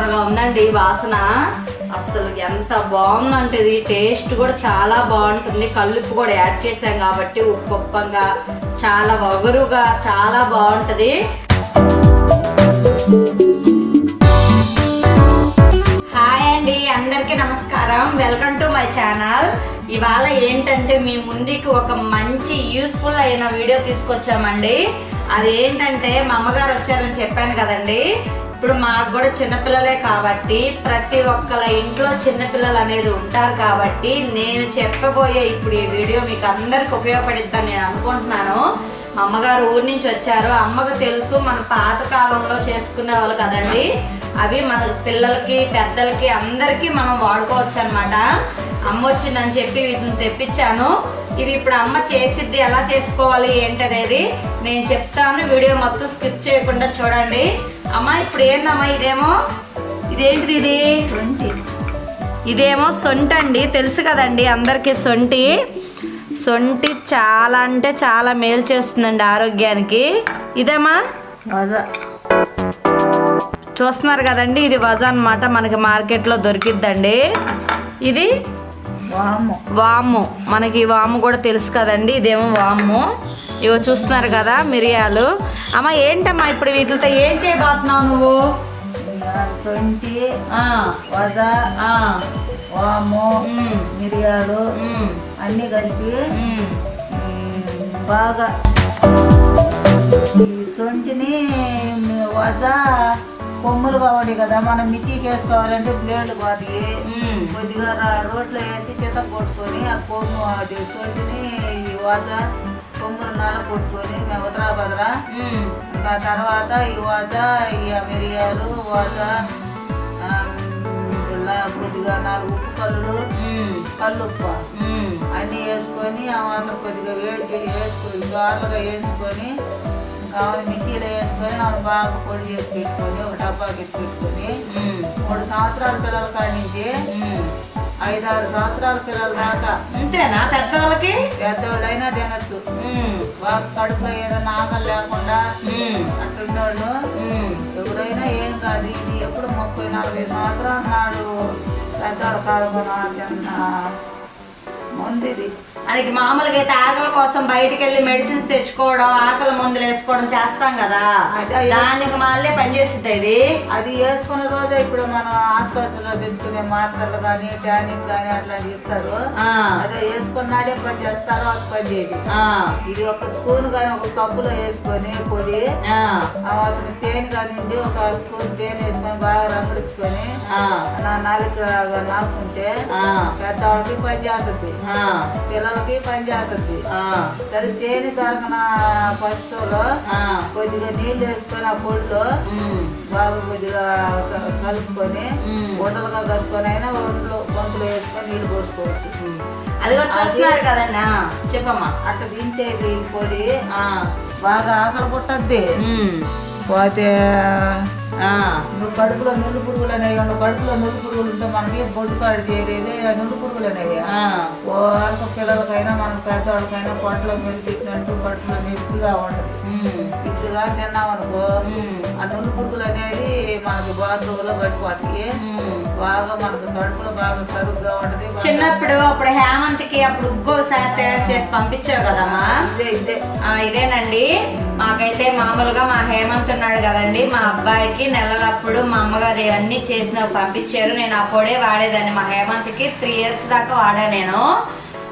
సూపర్గా ఉందండి వాసన. అసలు ఎంత బాగుందంటే ఇది టేస్ట్ కూడా చాలా బాగుంటుంది. కల్లుప్పు కూడా యాడ్ చేసాం కాబట్టి ఉప్పొప్పంగా చాలా వగరుగా చాలా బాగుంటుంది. హాయ్ అండి, అందరికీ నమస్కారం. Welcome to my channel. ఇవాళ ఏంటంటే మీ ముందుకి ఒక మంచి యూస్ఫుల్ అయిన వీడియో తీసుకొచ్చామండి. అది ఏంటంటే మా అమ్మగారు వచ్చారని చెప్పాను కదండి. ఇప్పుడు మాకు కూడా చిన్నపిల్లలే కాబట్టి ప్రతి ఒక్కళ్ళ ఇంట్లో చిన్నపిల్లలు అనేది ఉంటారు కాబట్టి నేను చెప్పబోయే ఇప్పుడు ఈ వీడియో మీకు అందరికి ఉపయోగపడిద్దని నేను అనుకుంటున్నాను. మా అమ్మగారు ఊరి నుంచి వచ్చారు. అమ్మకు తెలుసు మన పాతకాలంలో చేసుకునే వాళ్ళు కదండి. అవి మన పిల్లలకి పెద్దలకి అందరికీ మనం వాడుకోవచ్చు అనమాట. అమ్మ వచ్చిందని చెప్పి వీటిని తెప్పించాను. ఇవి ఇప్పుడు అమ్మ చేసిద్ది, ఎలా చేసుకోవాలి ఏంటనేది నేను చెప్తాను. వీడియో మొత్తం స్కిప్ చేయకుండా చూడండి. అమ్మ ఇప్పుడు ఏందమ్మా ఇదేంటిది? ఇది ఇదేమో సొంటి అండి, తెలుసు కదండి అందరికీ. సొంటి చాలా అంటే చాలా మేలు చేస్తుందండి ఆరోగ్యానికి. ఇదేమా వజా, చూస్తున్నారు కదండి. ఇది వజా అన్నమాట, మనకి మార్కెట్లో దొరికిద్దండి. ఇది వాము, మనకి వాము కూడా తెలుసు కదండి. ఇదేమో వాము. ఇవో చూస్తున్నారు కదా మిరియాలు. అమ్మ ఏంటమ్మా ఇప్పుడు వీటితో ఏం చేయబోతున్నావు నువ్వు? సొంటి, వజా, వాము, మిరియాలు అన్నీ కలిపి బాగా ఈ సొంటిని వజా కొమ్ములు కావాలి కదా, మనం మిక్సీకి వేసుకోవాలంటే బ్లేడ్లు పోతాయి. కొద్దిగా రోట్లో వేసి చేత కొట్టుకొని ఆ కొమ్ము అది సొంటిని ఈ వజా కొమ్ములు నల్ల కొట్టుకొని మేము ఉదరా ఇంకా తర్వాత ఈ వజా ఈ మిరియాలు వజా కొద్దిగా 4 ఉప్పు కల్లుప్పు అన్నీ వేసుకొని ఆ మాత్రం కొద్దిగా వేడికి వేసుకొని దోరలుగా వేసుకొని ఆమె మిక్సీలో వేసుకొని ఆమె బాగా పొడి చేసి పెట్టుకొని ఒక డబ్బాకి పెట్టుకొని 3 సంవత్సరాల పిల్లల కాడి నుంచి 5-6 సంవత్సరాల పిల్లల దాకా అంతేనా? పెద్దవాళ్ళైనా తినచ్చు. బాగా కడుపులో ఏదైనా ఆకలి లేకుండా అట్లున్నోళ్ళు ఎవరైనా ఏం కాదు. ఇది ఎప్పుడు 30-40 సంవత్సరాల నాడు పెద్దవాళ్ళు కాడుకున్న ముందు ఇది. అది మామూలుగా అయితే ఆకలి కోసం బయటికి వెళ్ళి మెడిసిన్స్ తెచ్చుకోవడం, ఆకలి మందులు వేసుకోవడం చేస్తాం కదా, దానికి మళ్ళీ పనిచేస్తుంది ఇది. అది వేసుకున్న రోజే ఇప్పుడు మనం ఆసుపత్రిలో తెచ్చుకునే మాత్రలు కానీ టానిక్ కానీ అట్లాంటివి ఇస్తారు. అదే వేసుకున్నాడే పని చేస్తారు, అది పని చేయదు. ఇది ఒక స్పూన్ కానీ ఒక కప్పులో వేసుకొని పొడి అతను తేనె కానివ్వండి, ఒక స్పూన్ తేనె వేసుకొని బాగా రంగుడుచుకొని నాలుగు నాకుంటే పెద్దవాళ్ళకి పని చేస్తుంది, పిల్లలకి పని చేస్తుంది. సరే తేనె దొరకన పసుపులో కొద్దిగా నీళ్ళు వేసుకొని ఆ పొడిలో బాగా కొద్దిగా కలుపుకొని ఉండలుగా కలుపుకొని అయినా వంతులు వేసుకొని నీళ్ళు పోసుకోవచ్చు. అది కూడా చూస్తున్నారు కదన్నా, చెప్పమ్మా. అట్లా తింటేది పొడి బాగా ఆకలి పుట్టద్ది. పోతే నువ్వు కడుపులో నుల్లు పురుగులు అనేవి, కడుపులో నుల్లు పురుగులు ఉంటే మనకి బొడ్డు కాడి చేరేది నుల్లు పురుగులు అనేవి. వాళ్ళ పిల్లలకైనా మన పెద్దవాళ్ళకైనా పొట్టలో మెలిపిచ్చినట్టు కడుపులో నొప్పిగా ఉండదు. ఇట్లుగా తిన్నామనుకో ఆ నుల్లు పురుగులు అనేది మనకి బాత్రూంలో పడిపోతాయి. బాగా మనకు కడుపులో బాగా సరుగ్గా ఉంటది. చిన్నప్పుడు అప్పుడు హేమంత్కి అప్పుడు ఉగ్గోలు తయారు చేసి పంపించావు కదమ్మా. ఇదేనండి. మాకైతే మామూలుగా మా హేమంత్ ఉన్నాడు కదండి, మా అబ్బాయికి నెలలప్పుడు మా అమ్మగారు అన్ని చేసిన పంపించారు. నేను ఆ పొడే వాడేదాన్ని. మా హేమంత్కి 3 years దాకా వాడా నేను.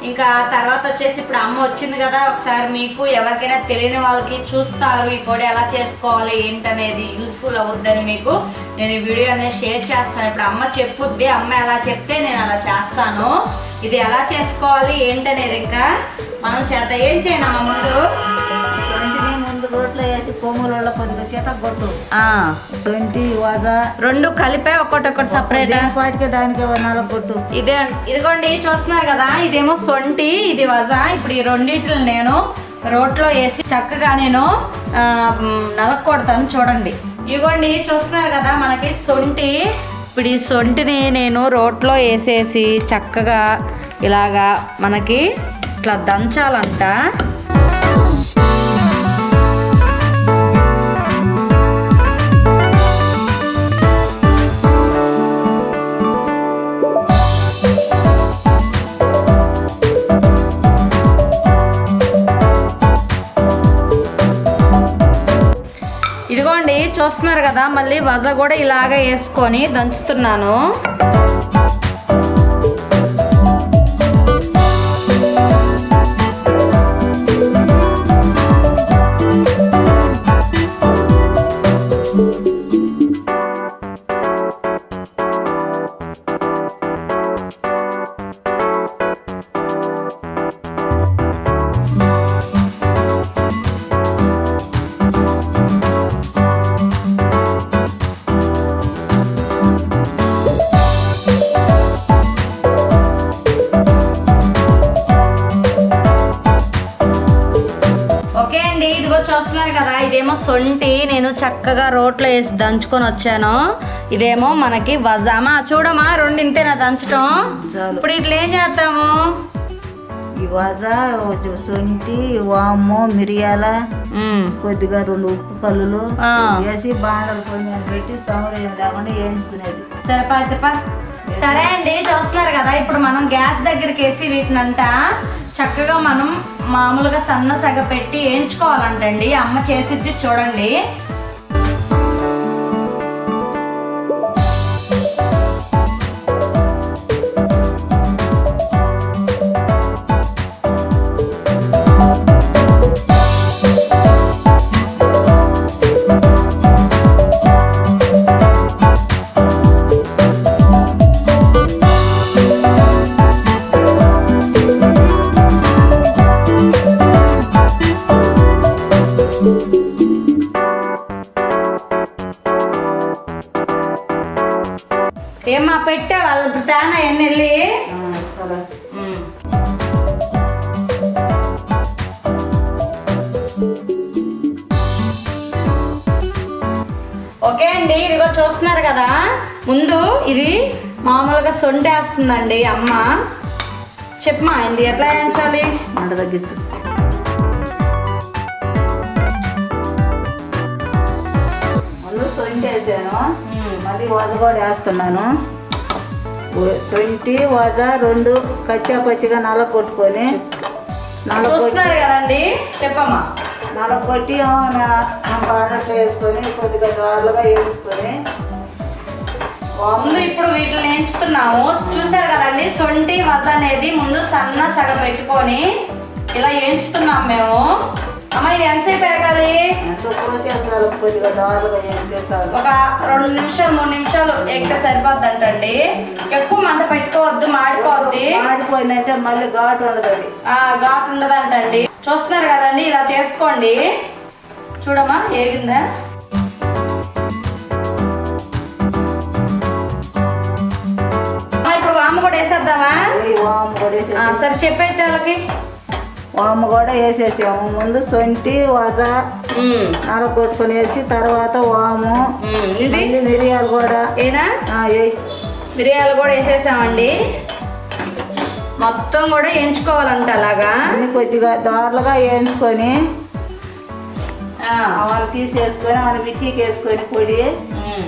ఇంకా తర్వాత వచ్చేసి ఇప్పుడు అమ్మ వచ్చింది కదా, ఒకసారి మీకు ఎవరికైనా తెలియని వాళ్ళకి చూస్తారు ఈ పొడి ఎలా చేసుకోవాలి ఏంటనేది యూస్ఫుల్ అవుద్దని మీకు నేను ఈ వీడియో అనేది షేర్ చేస్తాను. ఇప్పుడు అమ్మ చెప్పుద్ది, అమ్మ ఎలా చెప్తే నేను అలా చేస్తాను. ఇది ఎలా చేసుకోవాలి ఏంటనేది ఇంకా మనం చేత ఏం చేయనమ్మా ముందు రోట్లో వేసి కొమ్ములలో కొద్దిగా చేత కొట్టు. సొంటి వజా 2 కలిపే ఒక్కొక్కటి సపరేట్ పాటికే దానికి 4 కొట్టు. ఇదిగోండి చూస్తున్నారు కదా, ఇదేమో సొంటి, ఇది వజా. ఇప్పుడు ఈ రెండింటిని నేను రోట్లో వేసి చక్కగా నేను నలకొడతాను. చూడండి, ఇదిగోండి చూస్తున్నారు కదా మనకి సొంటి. ఇప్పుడు ఈ సొంటిని నేను రోట్లో వేసేసి చక్కగా ఇలాగా మనకి ఇట్లా దంచాలంట. ఇదిగోండి చూస్తున్నారు కదా, మళ్ళీ వజ కూడా ఇలాగ వేసుకొని దంచుతున్నాను. చూస్తున్నారు కదా, ఇదేమో సొంటి నేను చక్కగా రోట్లో వేసి దంచుకొని వచ్చాను. ఇదేమో మనకి వజామా. చూడమా, రెండు ఇంతేనా దంచటం? ఇప్పుడు ఇట్లా ఏం చేద్దాము? ఈ వజ, సొంటి, వాము, మిరియాల, కొద్దిగా 2 ఉప్పు కల్లులు వేసి బాండలు పొయ్యి పెట్టి సౌకర్యం లేకుండా వేయించుకునేది. సరే అండి, చూస్తున్నారు కదా, ఇప్పుడు మనం గ్యాస్ దగ్గరికి వేసి వీటినంట చక్కగా మనం మామూలుగా సన్న సగ పెట్టి వేయించుకోవాలంటండి. అమ్మ చేసిద్ది చూడండి. ఏమ్మా పెట్టా వాళ్ళు తానా ఎన్ని వెళ్ళి ఓకే అండి. ఇదిగో చూస్తున్నారు కదా, ముందు ఇది మామూలుగా సొంటేస్తుందండి అమ్మ. చెప్పమా, ఇది ఎట్లా వేయించాలి? మంట తగ్గిస్తు ముందు సొంటి వేసాను, మళ్ళీ వజ కూడా వేస్తున్నాను. సొంటి వజ 2 కచ్చా పచ్చిగా నలగొట్టుకొని చూస్తున్నారు కదండి. చెప్పమ్మా. నలగొట్టి బాడట్లో వేసుకొని కొద్దిగా దారులుగా వేసుకొని ముందు ఇప్పుడు వీటిని వేయించుతున్నాము. చూసారు కదండి, సొంటి వజ అనేది ముందు సన్న సగ పెట్టుకొని ఇలా వేయించుతున్నాం మేము. అమ్మ ఇవి ఎంతసేపు వేగాలి? కొద్దిగా దారులుగా ఒక 2 నిమిషాలు 3 నిమిషాలు ఎక్క సరిపోద్ది అంటండి. ఎక్కువ మంట పెట్టుకోవద్దు, మాడిపోద్ది. మాడిపోయిందంటే మళ్ళీ ఘాటు ఉండదు. ఘాటు ఉండదంటండి. చూస్తున్నారు కదండి, ఇలా చేసుకోండి. చూడమ్మా ఏగిందా? ఇప్పుడు వాము కూడా వేసేద్దామా? వాము కూడా సరే చెప్పైతే వాళ్ళకి. వాము కూడా వేసేసాము. ముందు సొంటి వజ నలగొట్టుకొని వేసి తర్వాత వాము, మిరియాలు కూడా మిరియాలు కూడా వేసేసామండి. మొత్తం కూడా వేయించుకోవాలంట అలాగా. కొద్దిగా దారులుగా వేయించుకొని వాళ్ళు తీసేసుకొని వాళ్ళు మిక్సీకి వేసుకొని పొడి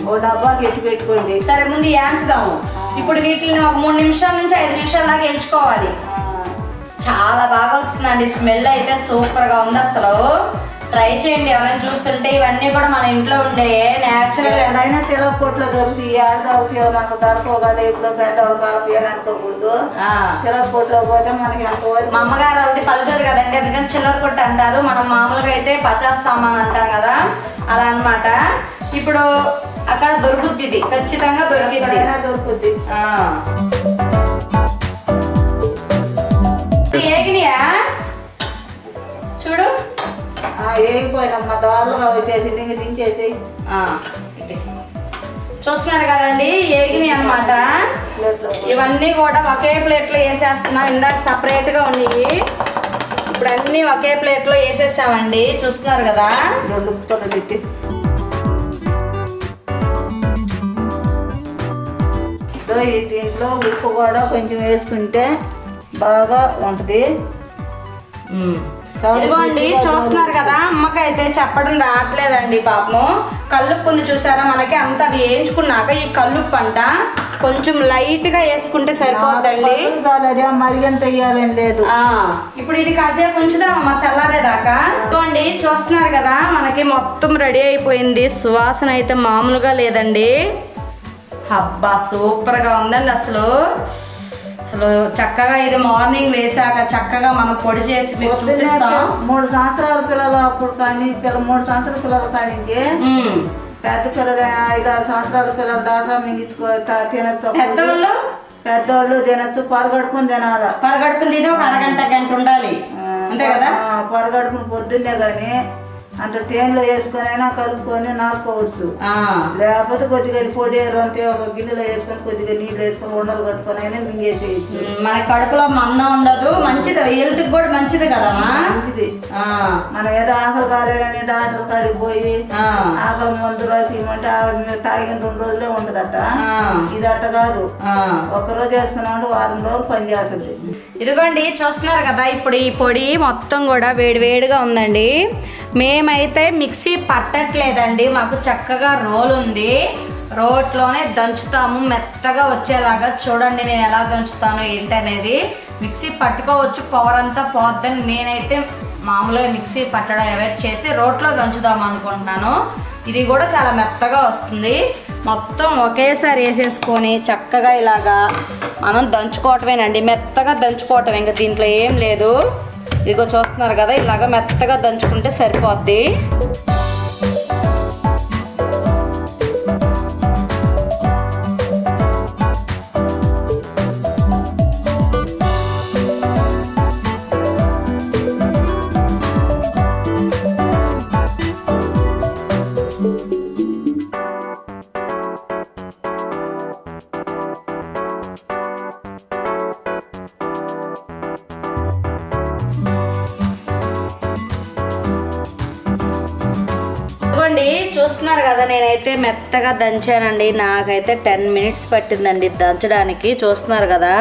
ఓ డబ్బాకి ఎత్తి పెట్టుకోండి. సరే ముందు వేయించుదాము. ఇప్పుడు వీటిని ఒక 3 నిమిషాల నుంచి 5 నిమిషాల దాకా వేయించుకోవాలి. చాలా బాగా వస్తుందండి, స్మెల్ అయితే సూపర్ గా ఉంది. అసలు ట్రై చేయండి ఎవరైనా చూస్తుంటే. ఇవన్నీ కూడా మన ఇంట్లో ఉండే నేచురల్. ఎక్కడైనా సిలప్ పొట్లో దొరుకుతాయి. ఏడాది మనకు దొరకవు కదా, ఇప్పుడు పెద్దవాళ్ళు కావాలి అనుకోకూడదు. సిలప్ పొట్లో పోతే మనకి మా అమ్మగారు వాళ్ళది పల్లెటూరు కదండి, అందుకని చిల్లర కొట్టు అంటారు. మనం మామూలుగా అయితే 50 సామాన్ అంటాం కదా, అలా అన్నమాట. ఇప్పుడు అక్కడ దొరుకుద్ది, ఇది ఖచ్చితంగా దొరుకుద్ది. ఏగినాయా చూడు, ఏగిపోయినమ్మా, దారులుగా వచ్చేసి దించేసి. చూస్తున్నారు కదండి, ఏగినాయి అన్నమాట. ఇవన్నీ కూడా ఒకే ప్లేట్లో వేసేస్తున్నాం. ఇందాక సపరేట్ గా ఉన్నాయి, ఇప్పుడు అన్ని ఒకే ప్లేట్లో వేసేసామండి. చూస్తున్నారు కదా. 2 ఉప్పులు పెట్టి దీంట్లో ఉప్పు కూడా కొంచెం వేసుకుంటే బాగా ఉంటుంది. ఇదిగోండి చూస్తున్నారు కదా, అమ్మకైతే చెప్పడం రావట్లేదండి పాపము. కల్లుప్పు ఉంది చూసారా, మనకి అంత వేయించుకున్నాక ఈ కల్లుప్పు అంట కొంచెం లైట్ గా వేసుకుంటే సరిపోద్దండి. మరిగంత వేయాలని లేదు. ఇప్పుడు ఇది కాసేపు ఉంచుదామమ్మా చల్లారేదాకా. ఇదిగోండి చూస్తున్నారు కదా, మనకి మొత్తం రెడీ అయిపోయింది. సువాసన అయితే మామూలుగా లేదండి. అబ్బా సూపర్ గా ఉందండి. అసలు చక్కగా ఇది మార్నింగ్ లేసాక చక్కగా మనం పొడి చేసి మీకు చూపిస్తాం. 3 సంవత్సరాల పిల్లలు అప్పుడు కానీ 3 సంవత్సరాల పిల్లలు కానీ పెద్ద పిల్లలు 5-6 సంవత్సరాల పిల్లలు దాకా మింగించుకో తినచ్చు. పెద్దోళ్ళు తినచ్చు. పరగడుపుని తినాలి. పరగడుపుని తిని ఒక గంట ఉండాలి అంతే కదా. పరగడుపుని పొద్దున్నే కానీ అంత తేనెలో వేసుకొని అయినా కలుపుకొని నాటుకోవచ్చు. లేకపోతే కొద్దిగా పొడి అంతే ఒక గిన్నెలో వేసుకొని కొద్దిగా నీళ్ళు వేసుకొని ఉండలు కట్టుకొని అయినా మింగేసేయచ్చు. మన కడుపులో మందం ఉండదు. మంచిది, హెల్త్ కూడా మంచిది కదమ్మా. మంచిది. మనం ఏదో ఆకలి కాలేదని డాక్టర్ కాడికి పోయి ఆకలి మందు రాసి ఇవ్వమంటే తాగిన 2 రోజులే ఉండదట. ఇది అట్ట కాదు, ఒక్కరోజు వేసుకున్నామంటే వారం రోజులు పని చేస్తుంది. ఇదిగోండి చూస్తున్నారు కదా, ఇప్పుడు ఈ పొడి మొత్తం కూడా వేడివేడిగా ఉందండి. మేమైతే మిక్సీ పట్టట్లేదండి, మాకు చక్కగా రోల్ ఉంది. రోట్లోనే దంచుతాము మెత్తగా వచ్చేలాగా. చూడండి నేను ఎలా దంచుతాను ఏంటి అనేది. మిక్సీ పట్టుకోవచ్చు, పవర్ అంతా పోద్దని నేనైతే మామూలుగా మిక్సీ పట్టడం అవాయిడ్ చేసి రోట్లో దంచుదాం అనుకుంటున్నాను. ఇది కూడా చాలా మెత్తగా వస్తుంది. మొత్తం ఒకేసారి వేసేసుకొని చక్కగా ఇలాగా మనం దంచుకోవటమేనండి. మెత్తగా దంచుకోవటం, ఇంకా దీంట్లో ఏం లేదు. ఇదిగో చూస్తున్నారు కదా, ఇలాగ మెత్తగా దంచుకుంటే సరిపోద్ది. చూస్తున్నారు కదా, నేనైతే మెత్తగా దంచానండి. నాకైతే 10 మినిట్స్ పట్టిందండి దంచడానికి. చూస్తున్నారు కదా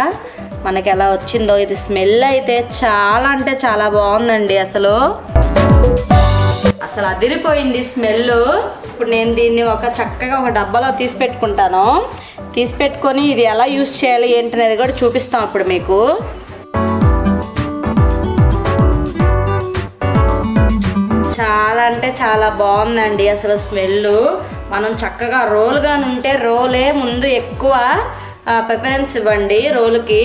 మనకి ఎలా వచ్చిందో. ఇది స్మెల్ అయితే చాలా అంటే చాలా బాగుందండి. అసలు అదిరిపోయింది స్మెల్. ఇప్పుడు నేను దీన్ని చక్కగా ఒక డబ్బాలో తీసి పెట్టుకుంటాను. తీసి పెట్టుకొని ఇది ఎలా యూజ్ చేయాలి ఏంటనేది కూడా చూపిస్తాం ఇప్పుడు మీకు. చాలా అంటే చాలా బాగుందండి అసలు స్మెల్. మనం చక్కగా రోల్గా ఉంటే రోలే ముందు ఎక్కువ ప్రిఫరెన్స్ ఇవ్వండి రోల్కి.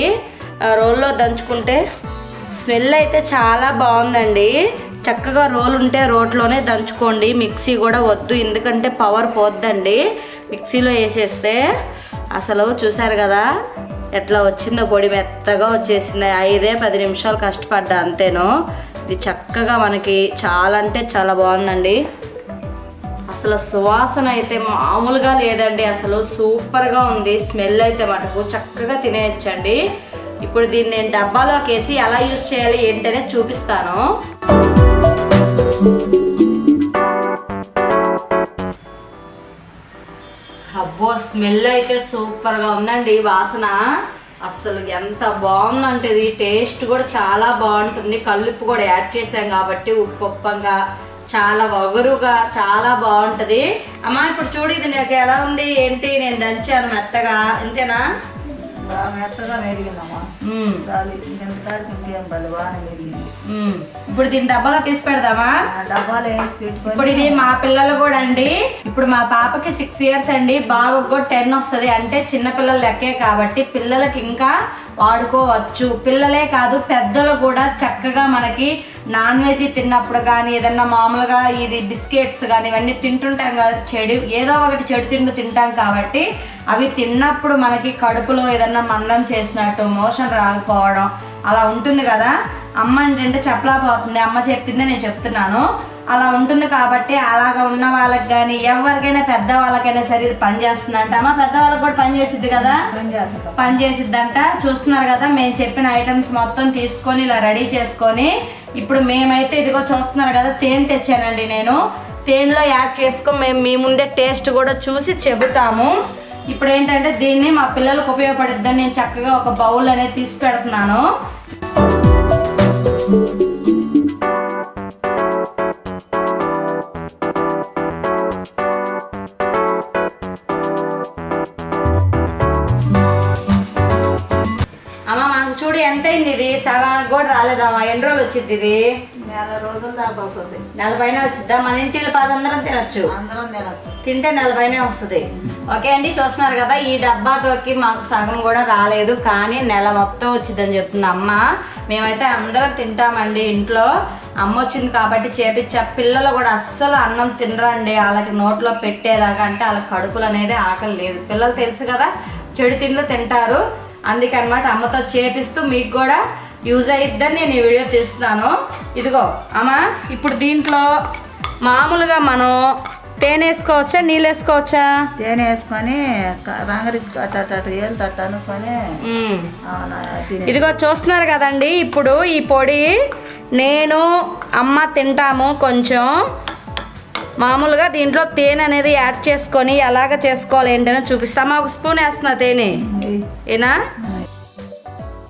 రోల్లో దంచుకుంటే స్మెల్ అయితే చాలా బాగుందండి. చక్కగా రోల్ ఉంటే రోట్లోనే దంచుకోండి. మిక్సీ కూడా వద్దు, ఎందుకంటే పవర్ పోద్దండి మిక్సీలో వేసేస్తే. అసలు చూసారు కదా ఎట్లా వచ్చిందో, పొడి మెత్తగా వచ్చేసింది. 5-10 నిమిషాలు కష్టపడ్డా అంతేనో. ఇది చక్కగా మనకి చాలా అంటే చాలా బాగుందండి. అసలు సువాసన అయితే మామూలుగా లేదండి. అసలు సూపర్గా ఉంది. స్మెల్ అయితే మటుకు చక్కగా తినేయచ్చండి. ఇప్పుడు దీన్ని నేను డబ్బాలోకి వేసి ఎలా యూజ్ చేయాలి ఏంటనే చూపిస్తాను. అబ్బో స్మెల్ అయితే సూపర్గా ఉందండి. వాసన అసలు ఎంత బాగుందంటే ఇది టేస్ట్ కూడా చాలా బాగుంటుంది. కల్లుప్పు కూడా యాడ్ చేసాం కాబట్టి ఉప్పంగా చాలా వగరుగా చాలా బాగుంటుంది. అమ్మా ఇప్పుడు చూడు, ఇది నాకు ఎలా ఉంది ఏంటి, నేను దంచాను మెత్తగా, అంతేనా? మెత్తగా మెరిగిందమ్మా. ఇంకేం పని బాగా మెరిగింది. ఇప్పుడు దీన్ని డబ్బాలో తీసి పెడదామా? డబ్బాలో వేసి పెట్టుకొని. ఇప్పుడు ఇది మా పిల్లలు కూడా అండి. ఇప్పుడు మా పాపకి 6 ఇయర్స్ అండి, బాబుకి కూడా 10 వస్తుంది. అంటే చిన్నపిల్లలు లెక్కే కాబట్టి పిల్లలకి ఇంకా వాడుకోవచ్చు. పిల్లలే కాదు పెద్దలు కూడా చక్కగా మనకి నాన్ వెజ్ తిన్నప్పుడు కానీ ఏదన్నా మామూలుగా ఇది బిస్కెట్స్ కానీ ఇవన్నీ తింటుంటాం కదా, చెడు ఏదో ఒకటి చెడు తిండి తింటాం కాబట్టి అవి తిన్నప్పుడు మనకి కడుపులో ఏదన్నా మందం చేసినట్టు, మోషన్ రాకపోవడం అలా ఉంటుంది కదా. అమ్మ ఏంటంటే చెప్పలేకపోతుంది, అమ్మ చెప్పిందే నేను చెప్తున్నాను. అలా ఉంటుంది కాబట్టి అలాగ ఉన్న వాళ్ళకి కానీ ఎవరికైనా పెద్ద వాళ్ళకైనా సరే ఇది పనిచేస్తుందంట. అమ్మ పెద్దవాళ్ళకి కూడా పనిచేసిద్ది కదా, పనిచేసిద్దంట. చూస్తున్నారు కదా, మేము చెప్పిన ఐటమ్స్ మొత్తం తీసుకొని ఇలా రెడీ చేసుకొని ఇప్పుడు మేమైతే ఇదిగో చూస్తున్నారు కదా తేనె తెచ్చానండి నేను. తేనెలో యాడ్ చేసుకొని మేము మీ ముందే టేస్ట్ కూడా చూసి చెబుతాము. ఇప్పుడు ఏంటంటే దీన్ని మా పిల్లలకు ఉపయోగపడుద్దని నేను చక్కగా ఒక బౌల్ అనేది తీసి పెడుతున్నాను. సగానికి కూడా రాలేదమ్మా. ఎన్ని రోజులు వచ్చింది ఇది? నెల రోజుల దాకా వస్తుంది. నెల పైన వచ్చిద్దా? మన ఇంటిలో 10 అందరం తినచ్చు. అందరం తినచ్చు. తింటే నెల పైనే వస్తుంది. ఓకే అండి, చూస్తున్నారు కదా, ఈ డబ్బాతోకి మాకు సగం కూడా రాలేదు, కానీ నెల మొత్తం వచ్చిందని చెప్తుంది అమ్మ. మేమైతే అందరం తింటామండి ఇంట్లో. అమ్మ వచ్చింది కాబట్టి చేపించా. పిల్లలు కూడా అస్సలు అన్నం తినరండి, వాళ్ళకి నోట్లో పెట్టేదాకా. అంటే వాళ్ళకి కడుపులు అనేది ఆకలి లేదు. పిల్లలు తెలుసు కదా, చెడు తిండ్లు తింటారు. అందుకనమాట అమ్మతో చేపిస్తూ మీకు కూడా యూజ్ అయ్యిద్దని నేను ఈ వీడియో తీస్తున్నాను. ఇదిగో అమ్మ, ఇప్పుడు దీంట్లో మామూలుగా మనం తేనె వేసుకోవచ్చా, నీళ్ళు వేసుకోవచ్చా? తేనె వేసుకొని రంగరించి అట్ట ఏళ్ళు తట్ట అనుకొని ఇదిగో చూస్తున్నారు కదండి. ఇప్పుడు ఈ పొడి నేను అమ్మ తింటాము. కొంచెం మామూలుగా దీంట్లో తేనె అనేది యాడ్ చేసుకొని ఎలాగ చేసుకోవాలి ఏంటనే చూపిస్తామా. ఒక స్పూన్ వేస్తున్నా తేనె, ఏనా?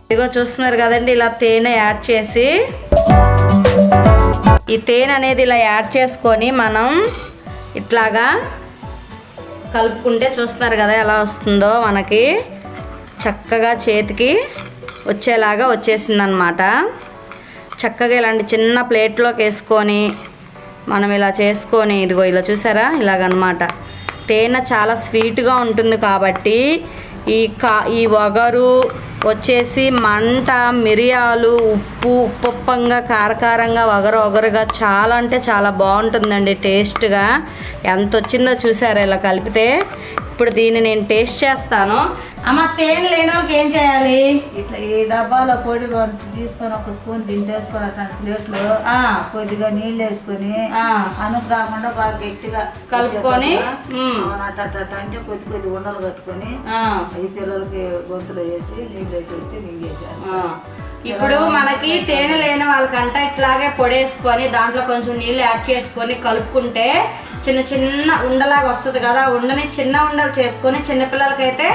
ఇదిగో చూస్తున్నారు కదండి, ఇలా తేనె యాడ్ చేసి, ఈ తేనె అనేది ఇలా యాడ్ చేసుకొని మనం ఇట్లాగా కలుపుకుంటే చూస్తున్నారు కదా ఎలా వస్తుందో. మనకి చక్కగా చేతికి వచ్చేలాగా వచ్చేసిందనమాట. చక్కగా ఇలాంటి చిన్న ప్లేట్లోకి వేసుకొని మనం ఇలా చేసుకొని, ఇదిగో ఇలా చూసారా, ఇలాగనమాట. తేనె చాలా స్వీట్గా ఉంటుంది కాబట్టి ఈ వగరు వచ్చేసి మంట, మిరియాలు, ఉప్పంగా, కారకారంగా, వగరుగా చాలా అంటే చాలా బాగుంటుందండి టేస్ట్గా. ఎంత వచ్చిందో చూసారా ఇలా కలిపితే. ఇప్పుడు దీన్ని నేను టేస్ట్ చేస్తాను. అమ్మ, తేనె లేని వాళ్ళకి ఏం చేయాలి? ఇట్లా ఈ డబ్బాలో పొడి తీసుకొని ఒక స్పూన్ తింటేసుకొని అట్లాంటి ప్లేట్లో కొద్దిగా నీళ్ళు వేసుకొని అనుకు రాకుండా బాగా గట్టిగా కలుపుకొని అంటే కొద్ది ఉండలు కట్టుకొని ఈ పిల్లలకి గొంతులో వేసి నీళ్ళు వేసి మింగేసారు. ఇప్పుడు మనకి తేనె లేని వాళ్ళకంట ఇట్లాగే పొడేసుకొని దాంట్లో కొంచెం నీళ్ళు యాడ్ చేసుకొని కలుపుకుంటే చిన్న చిన్న ఉండలాగా వస్తుంది కదా. ఉండని చిన్న ఉండలు చేసుకొని చిన్నపిల్లలకైతే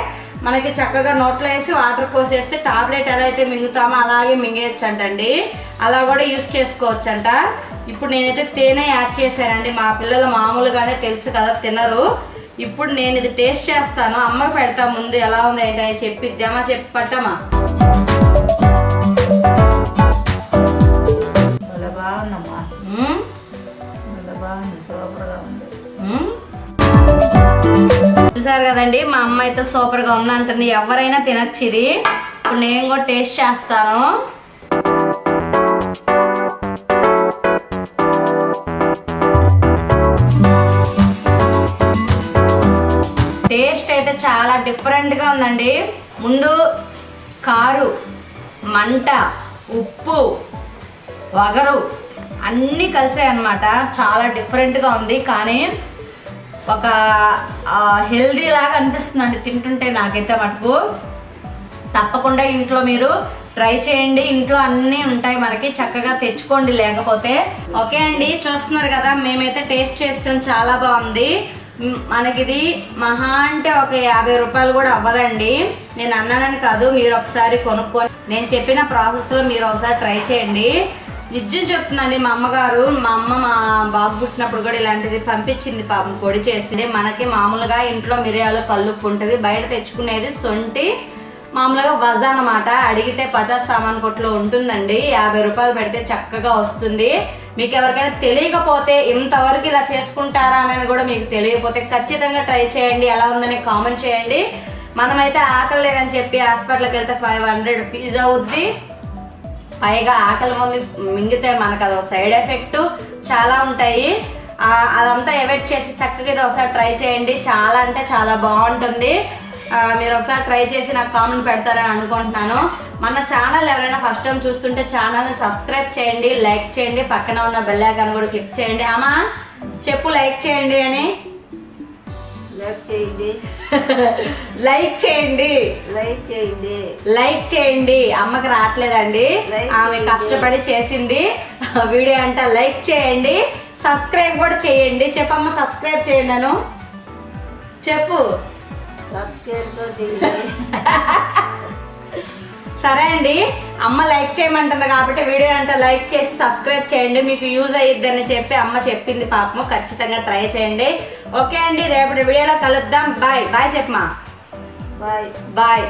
మనకి చక్కగా నోట్లో వేసి వాటర్ పోసేస్తే టాబ్లెట్ ఎలా అయితే మింగుతామో అలాగే మింగేయచ్చు అంటండి. అలా కూడా యూస్ చేసుకోవచ్చంట. ఇప్పుడు నేనైతే తేనె యాడ్ చేశానండి. మా పిల్లలు మామూలుగానే తెలుసు కదా తినరు. ఇప్పుడు నేను ఇది టేస్ట్ చేస్తాను. అమ్మకి పెడతా ముందు ఎలా ఉంది ఏంటని చెప్పిద్దామా, చెప్పి పట్టమా. బాగుందమ్మా, బాగుంది, సూపర్గా ఉంది. చూసారు కదండి, మా అమ్మ అయితే సూపర్గా ఉందంటుంది. ఎవరైనా తినచ్చు ఇది. ఇప్పుడు నేను కూడా టేస్ట్ చేస్తాను. టేస్ట్ అయితే చాలా డిఫరెంట్గా ఉందండి. ముందు కారు, మంట, ఉప్పు, వగరు అన్నీ కలిసాయి అన్నమాట. చాలా డిఫరెంట్గా ఉంది, కానీ ఒక హెల్దీ లాగా అనిపిస్తుందండి తింటుంటే నాకైతే మటుకు. తప్పకుండా ఇంట్లో మీరు ట్రై చేయండి. ఇంట్లో అన్నీ ఉంటాయి మనకి, చక్కగా తెచ్చుకోండి లేకపోతే. ఓకే అండి, చూస్తున్నారు కదా, మేమైతే టేస్ట్ చేసాం. చాలా బాగుంది. మనకిది మహా అంటే ఒక 50 రూపాయలు కూడా అవ్వదండి. నేను అన్నానని కాదు, మీరు ఒకసారి కొనుక్కొని నేను చెప్పిన ప్రాసెస్లో మీరు ఒకసారి ట్రై చేయండి. నిజం చెప్తున్నాండి, మా అమ్మగారు, మా అమ్మ మా బాబు పుట్టినప్పుడు కూడా ఇలాంటిది పంపించింది పాపం, పొడి చేసింది. మనకి మామూలుగా ఇంట్లో మిరియాలు, కల్లుప్పు ఉంటుంది. బయట తెచ్చుకునేది సొంటి మామూలుగా వజ అన్నమాట. అడిగితే 50 సామాన్ కొట్లో ఉంటుందండి. 50 రూపాయలు పెడితే చక్కగా వస్తుంది. మీకు ఎవరికైనా తెలియకపోతే ఇంతవరకు ఇలా చేసుకుంటారా అని కూడా మీకు తెలియకపోతే ఖచ్చితంగా ట్రై చేయండి. ఎలా ఉందని కామెంట్ చేయండి. మనమైతే ఆకలి లేదని చెప్పి హాస్పిటల్కి వెళ్తే 500 ఫీజు అవుద్ది. పైగా ఆకలి ముందు మింగితే మనకు అదొక సైడ్ ఎఫెక్ట్ చాలా ఉంటాయి. అదంతా అవాయిడ్ చేసి చక్కగా ఇది ఒకసారి ట్రై చేయండి. చాలా అంటే చాలా బాగుంటుంది. మీరు ఒకసారి ట్రై చేసి నాకు కామెంట్ పెడతారని అనుకుంటున్నాను. మన ఛానల్ ఎవరైనా ఫస్ట్ టైం చూస్తుంటే ఛానల్ని సబ్స్క్రైబ్ చేయండి, లైక్ చేయండి, పక్కన ఉన్న బెల్ ఐకాన్ కూడా క్లిక్ చేయండి. అమ్మా చెప్పు, లైక్ చేయండి అని. లైక్ చేయండి, లైక్ చేయండి, లైక్ చేయండి, లైక్ చేయండి. అమ్మకి రావట్లేదండి, ఆమె కష్టపడి చేసింది వీడియో అంట. లైక్ చేయండి, సబ్స్క్రైబ్ కూడా చేయండి. చెప్పమ్మ, సబ్స్క్రైబ్ చేయండి అను చెప్పు. సబ్స్క్రైబ్ కూడా చేయండి. సరే అండి, అమ్మ లైక్ చేయమంటుంది కాబట్టి వీడియో అంటే లైక్ చేసి సబ్స్క్రైబ్ చేయండి. మీకు యూజ్ అయ్యిద్దని చెప్పి అమ్మ చెప్పింది పాపము. ఖచ్చితంగా ట్రై చేయండి. ఓకే అండి, రేపటి వీడియోలో కలుద్దాం. బాయ్ బాయ్ చెప్పమా. Bye bye.